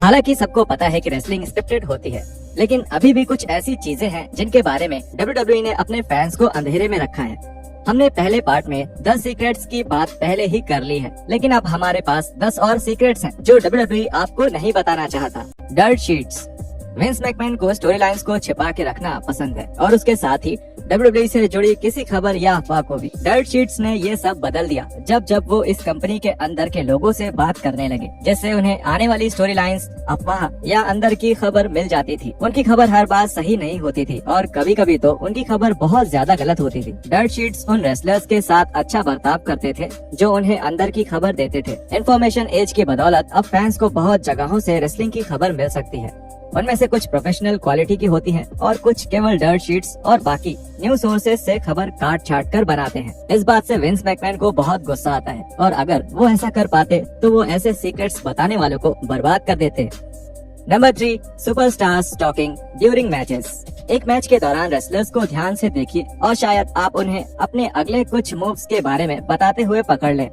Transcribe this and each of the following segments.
हालांकि सबको पता है कि रेसलिंग स्क्रिप्टेड होती है, लेकिन अभी भी कुछ ऐसी चीजें हैं जिनके बारे में WWE ने अपने फैंस को अंधेरे में रखा है। हमने पहले पार्ट में 10 सीक्रेट्स की बात पहले ही कर ली है, लेकिन अब हमारे पास 10 और सीक्रेट्स हैं जो WWE आपको नहीं बताना चाहता। Dirt sheets. विंस मैकमैन को स्टोरी लाइन्स को छिपा के रखना पसंद है और उसके साथ ही WWE से जुड़ी किसी खबर या अफवाह को भी। डर्ट शीट्स ने ये सब बदल दिया जब वो इस कंपनी के अंदर के लोगों से बात करने लगे, जिससे उन्हें आने वाली स्टोरी लाइन्स, अफवाह या अंदर की खबर मिल जाती थी। उनकी खबर हर बार सही नहीं होती थी और कभी कभी तो उनकी खबर बहुत ज्यादा गलत होती थी। डर्ट शीट्स उन रेसलर्स के साथ अच्छा बर्ताव करते थे जो उन्हें अंदर की खबर देते थे। इन्फॉर्मेशन एज की बदौलत अब फैंस को बहुत जगहों से रेसलिंग की खबर मिल सकती है। उनमें से कुछ प्रोफेशनल क्वालिटी की होती हैं और कुछ केवल डर्ट शीट्स और बाकी न्यूज सोर्सेज से खबर काट छाट कर बनाते हैं। इस बात से विंस मैकमैन को बहुत गुस्सा आता है और अगर वो ऐसा कर पाते तो वो ऐसे सीक्रेट्स बताने वालों को बर्बाद कर देते। Number 3, superstars talking during matches. एक मैच के दौरान रेसलर्स को ध्यान से देखिए और शायद आप उन्हें अपने अगले कुछ मूव्स के बारे में बताते हुए पकड़ लें।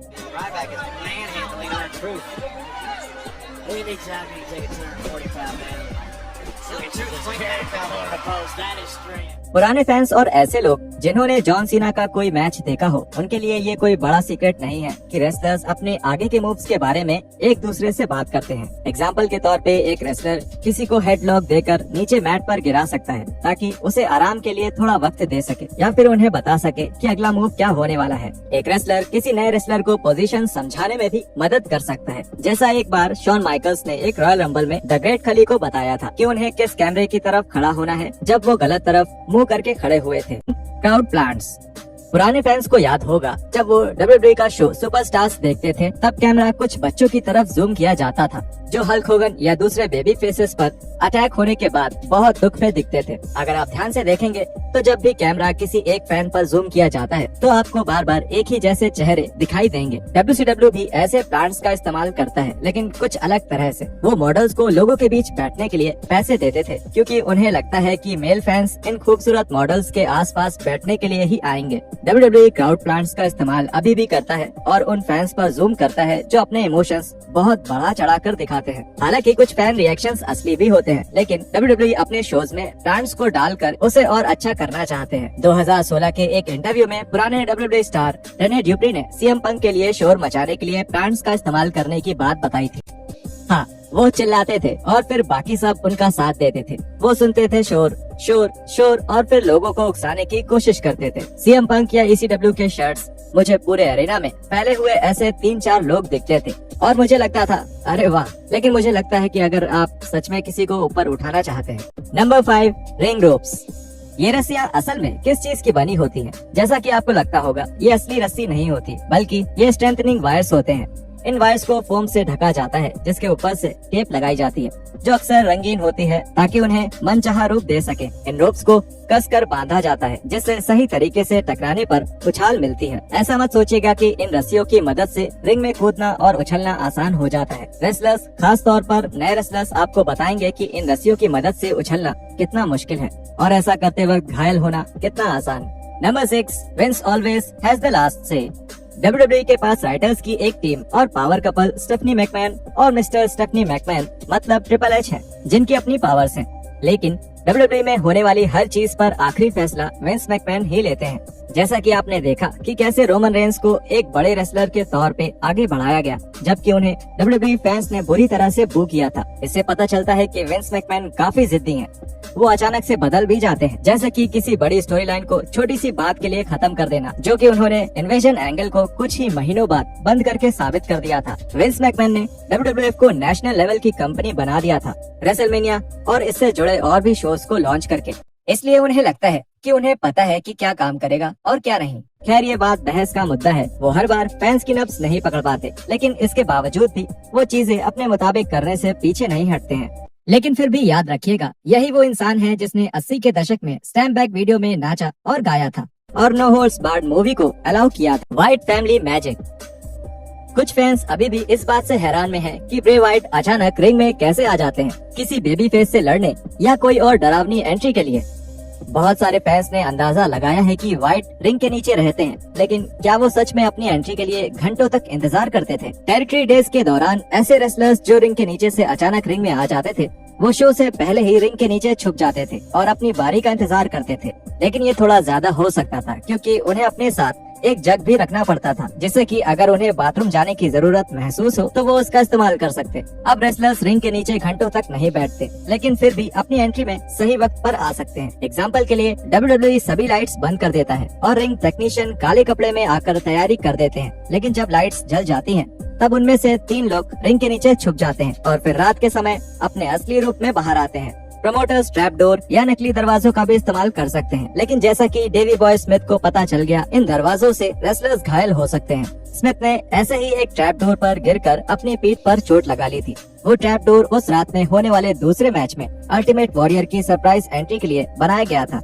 पुराने फैंस और ऐसे लोग जिन्होंने जॉन सीना का कोई मैच देखा हो, उनके लिए ये कोई बड़ा सीक्रेट नहीं है कि रेसलर्स अपने आगे के मूव्स के बारे में एक दूसरे से बात करते हैं। एग्जाम्पल के तौर पे एक रेसलर किसी को हेडलॉक देकर नीचे मैट पर गिरा सकता है ताकि उसे आराम के लिए थोड़ा वक्त दे सके या फिर उन्हें बता सके कि अगला मूव क्या होने वाला है। एक रेसलर किसी नए रेसलर को पोजीशन समझाने में भी मदद कर सकता है, जैसा एक बार शॉन माइकल्स ने एक रॉयल रंबल में द ग्रेट खली को बताया था कि उन्हें किस कैमरे की तरफ खड़ा होना है जब वो गलत तरफ मुंह करके खड़े हुए थे। Crowd plants. पुराने फैंस को याद होगा जब वो WWE का शो सुपरस्टार्स देखते थे, तब कैमरा कुछ बच्चों की तरफ जूम किया जाता था जो हल्क होगन या दूसरे बेबी फेसेस पर अटैक होने के बाद बहुत दुख में दिखते थे। अगर आप ध्यान से देखेंगे तो जब भी कैमरा किसी एक फैन पर जूम किया जाता है तो आपको बार बार एक ही जैसे चेहरे दिखाई देंगे। WCW भी ऐसे प्लांट्स का इस्तेमाल करता है, लेकिन कुछ अलग तरह से। वो मॉडल्स को लोगों के बीच बैठने के लिए पैसे देते थे क्योंकि उन्हें लगता है कि मेल फैंस इन खूबसूरत मॉडल्स के आसपास बैठने के लिए ही आएंगे। WWE क्राउड प्लांट्स का इस्तेमाल अभी भी करता है और उन फैंस पर जूम करता है जो अपने इमोशंस बहुत बढ़ा चढ़ा कर दिखाते हैं। हालांकि कुछ फैन रिएक्शंस असली भी होते हैं, लेकिन WWE अपने शोज में प्लांट्स को डालकर उसे और अच्छा करना चाहते हैं। 2016 के एक इंटरव्यू में पुराने WWE स्टार रेने ड्यूप्री ने CM पंक के लिए शोर मचाने के लिए प्लांट्स का इस्तेमाल करने की बात बताई थी। हाँ, वो चिल्लाते थे और फिर बाकी सब उनका साथ देते थे। वो सुनते थे शोर शोर शोर और फिर लोगों को उकसाने की कोशिश करते थे। CM पंक या ECW के शर्ट्स मुझे पूरे अरेना में फैले हुए ऐसे 3-4 लोग दिखते थे और मुझे लगता था अरे वाह, लेकिन मुझे लगता है कि अगर आप सच में किसी को ऊपर उठाना चाहते हैं। Number 5, ring ropes. ये रस्सियाँ असल में किस चीज की बनी होती हैं? जैसा कि आपको लगता होगा, ये असली रस्सी नहीं होती, बल्कि ये स्ट्रेंथनिंग वायर्स होते हैं। इन वायर्स को फोम से ढका जाता है जिसके ऊपर से टेप लगाई जाती है जो अक्सर रंगीन होती है ताकि उन्हें मनचाहा रूप दे सके। इन रोप्स को कसकर बांधा जाता है जिससे सही तरीके से टकराने पर उछाल मिलती है। ऐसा मत सोचिएगा कि इन रस्सियों की मदद से रिंग में कूदना और उछलना आसान हो जाता है। रेसलर्स, खास तौर पर नए रेसलर्स, आपको बताएंगे कि इन रस्सियों की मदद से उछलना कितना मुश्किल है और ऐसा करते वक्त घायल होना कितना आसान। Number 6, Vince always has the last say. WWE के पास राइटर्स की एक टीम और पावर कपल स्टेफनी मैकमैन और मिस्टर स्टेफनी मैकमैन मतलब ट्रिपल एच हैं, जिनकी अपनी पावर्स हैं। लेकिन WWE में होने वाली हर चीज पर आखिरी फैसला विंस मैकमैन ही लेते हैं। जैसा कि आपने देखा कि कैसे रोमन रेंस को एक बड़े रेसलर के तौर पे आगे बढ़ाया गया, जबकि उन्हें WWE फैंस ने बुरी तरह से बू किया था। इससे पता चलता है कि विंस मैकमैन काफी जिद्दी हैं। वो अचानक से बदल भी जाते हैं, जैसे कि किसी बड़ी स्टोरी लाइन को छोटी सी बात के लिए खत्म कर देना, जो कि उन्होंने इन्वेजन एंगल को कुछ ही महीनों बाद बंद करके साबित कर दिया था। विंस मैकमैन ने WWF को नेशनल लेवल की कंपनी बना दिया था, रेसलमेनिया और इससे जुड़े और भी शोज को लॉन्च करके। इसलिए उन्हें लगता है कि उन्हें पता है कि क्या काम करेगा और क्या नहीं। खैर, ये बात बहस का मुद्दा है। वो हर बार फैंस की नब्ज नहीं पकड़ पाते, लेकिन इसके बावजूद भी वो चीजें अपने मुताबिक करने से पीछे नहीं हटते हैं। लेकिन फिर भी याद रखिएगा, यही वो इंसान है जिसने 80 के दशक में स्टैम्प बैक वीडियो में नाचा और गाया था और नो होल्ड्स बार्ड मूवी को अलाउ किया था। White family magic. कुछ फैंस अभी भी इस बात से हैरान में हैं कि ब्रे व्हाइट अचानक रिंग में कैसे आ जाते हैं, किसी बेबी फेस से लड़ने या कोई और डरावनी एंट्री के लिए। बहुत सारे फैंस ने अंदाजा लगाया है कि व्हाइट रिंग के नीचे रहते हैं, लेकिन क्या वो सच में अपनी एंट्री के लिए घंटों तक इंतजार करते थे? टेरिटरी डेज के दौरान ऐसे रेसलर्स जो रिंग के नीचे से अचानक रिंग में आ जाते थे, वो शो से पहले ही रिंग के नीचे छुप जाते थे और अपनी बारी का इंतजार करते थे। लेकिन ये थोड़ा ज्यादा हो सकता था, क्योंकि उन्हें अपने साथ एक जग भी रखना पड़ता था, जिससे कि अगर उन्हें बाथरूम जाने की जरूरत महसूस हो तो वो उसका इस्तेमाल कर सकते। अब रेसलर्स रिंग के नीचे घंटों तक नहीं बैठते, लेकिन फिर भी अपनी एंट्री में सही वक्त पर आ सकते हैं। एग्जाम्पल के लिए WWE सभी लाइट्स बंद कर देता है और रिंग टेक्नीशियन काले कपड़े में आकर तैयारी कर देते हैं, लेकिन जब लाइट्स जल जाती हैं, तब उनमें से 3 लोग रिंग के नीचे छुप जाते हैं और फिर रात के समय अपने असली रूप में बाहर आते हैं। प्रमोटर्स ट्रैप डोर या नकली दरवाजों का भी इस्तेमाल कर सकते हैं, लेकिन जैसा कि डेवी बॉय स्मिथ को पता चल गया, इन दरवाजों से रेसलर्स घायल हो सकते हैं। स्मिथ ने ऐसे ही एक ट्रैप डोर पर गिरकर अपनी पीठ पर चोट लगा ली थी। वो ट्रैप डोर उस रात में होने वाले दूसरे मैच में अल्टीमेट वॉरियर की सरप्राइज एंट्री के लिए बनाया गया था।